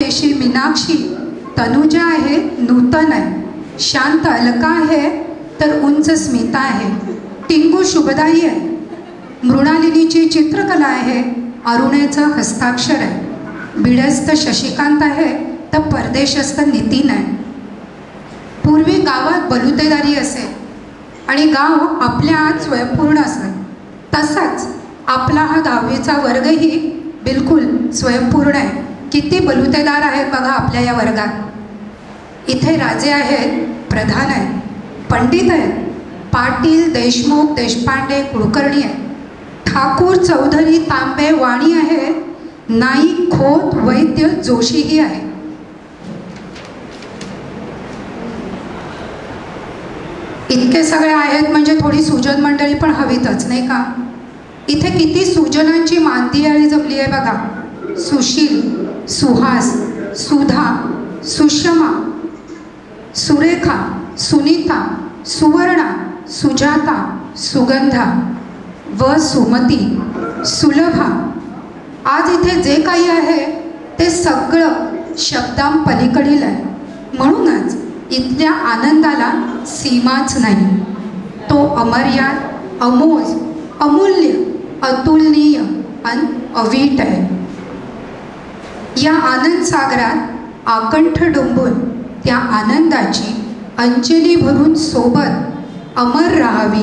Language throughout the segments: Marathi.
केशी मीनाक्षी, तनुजा आहे नूतन आहे, शांत अलका आहे तर उंच स्मिता आहे, टिंकू शुभदाई आहे, मृणालिनीची चित्रकला आहे, अरुणेचं हस्ताक्षर आहे, बिडस्त शशिकांत आहे तर परदेशस्थ नितीन आहे. पूर्वी गावात बलुतेदारी असे आणि गाव आपल्या आत स्वयंपूर्ण असत. तसाच आपला हा 10वीचा वर्गही बिलकुल स्वयंपूर्ण आहे. किती बलुतेदार आहेत बघा आपल्या या वर्गात. इथे राजे आहेत, प्रधान आहेत, पंडित आहेत, पाटील, देशमुख, देशपांडे, कुलकर्णी आहेत, ठाकूर, चौधरी, तांबे, वाणी आहे, नाईक, खोत, वैद्य, जोशीही आहे. इतके सगळे आहेत म्हणजे थोडी सुजन मंडळी पण हवीतच नाही का. इथे किती सुजनांची मांदियाळी जमली आहे बघा. सुशील, सुहास, सुधा, सुषमा, सुरेखा, सुनीता, सुवर्णा, सुजाता, सुगंधा व सुमती, सुलभा. आज इथे जे काही आहे ते सगळं शब्दांपलीकडील आहे. म्हणूनच इथल्या आनंदाला सीमाच नाही. तो अमर्याद, अमोज, अमूल्य, अतुलनीय आणि अवीट आहे. या आनंद सागरात आकंठ डुंबून त्या आनंदाची अंजली भरून सोबत अमर राहावी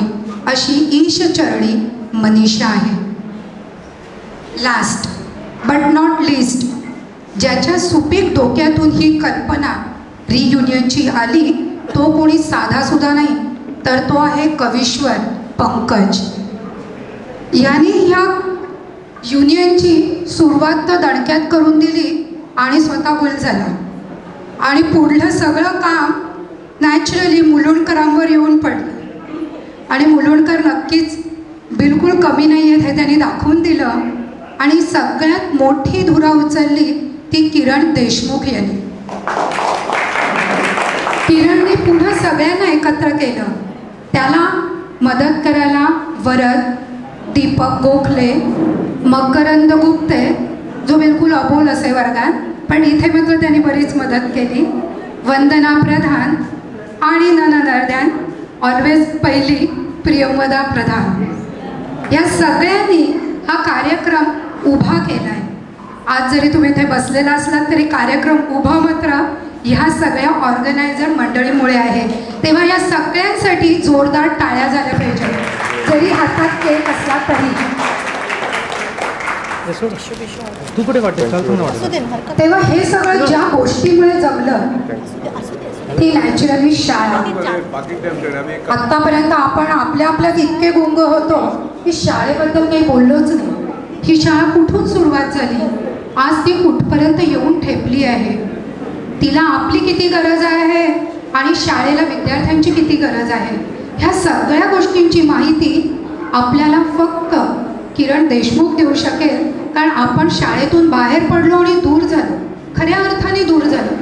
अशी ईशचरणी मनीषा आहे. लास्ट बट नॉट लिस्ट, ज्याच्या सुपीक डोक्यातून ही कल्पना रियुनियनची आली तो कोणी साधासुद्धा नाही, तर तो आहे कवीश्वर पंकज. याने ह्या युनियनची सुरुवात तर दणक्यात करून दिली आणि स्वतः गुल झाला. आणि पुढलं सगळं काम नॅचरली मुलुंडकरांवर येऊन पडलं. आणि मुलुंडकर नक्कीच बिलकुल कमी नाही आहेत हे त्यांनी दाखवून दिलं. आणि सगळ्यात मोठी धुरा उचलली ती किरण देशमुख यांनी. किरणने पुन्हा सगळ्यांना एकत्र केलं. त्याला मदत करायला वरद, दीपक गोखले, मकरंद गुप्ते जो बिलकुल अबोल असे वर्गात, पण इथे मात्र त्यांनी बरीच मदत केली, वंदना प्रधान आणि ननदर्द्यान ऑलवेज पहिली प्रियंवदा प्रधान. या सगळ्यांनी हा कार्यक्रम उभा केला आहे. आज जरी तुम्ही इथे बसलेला असलात तरी कार्यक्रम उभा मात्र ह्या सगळ्या ऑर्गनायझर मंडळीमुळे आहे. तेव्हा या सगळ्यांसाठी जोरदार टाळ्या झाल्या पाहिजे, जरी हातात केक असला तरी. तेव्हा हे सगळं ज्या गोष्टीमुळे जमलं ती नॅचरली शाळा. आतापर्यंत आपण आपल्या आपल्यात इतके गुंग होतो की शाळेबद्दल काही बोललोच नाही. ही शाळा कुठून सुरुवात झाली, आज ती कुठपर्यंत येऊन ठेपली आहे, तिला आपली किती गरज आहे आणि शाळेला विद्यार्थ्यांची किती गरज आहे, ह्या सगळ्या गोष्टींची माहिती आपल्याला फक्त किरण देशमुख देऊ शकेल. कारण आपण शाळेतून बाहेर पडलो आणि दूर झालो, खऱ्या अर्थाने दूर झालो.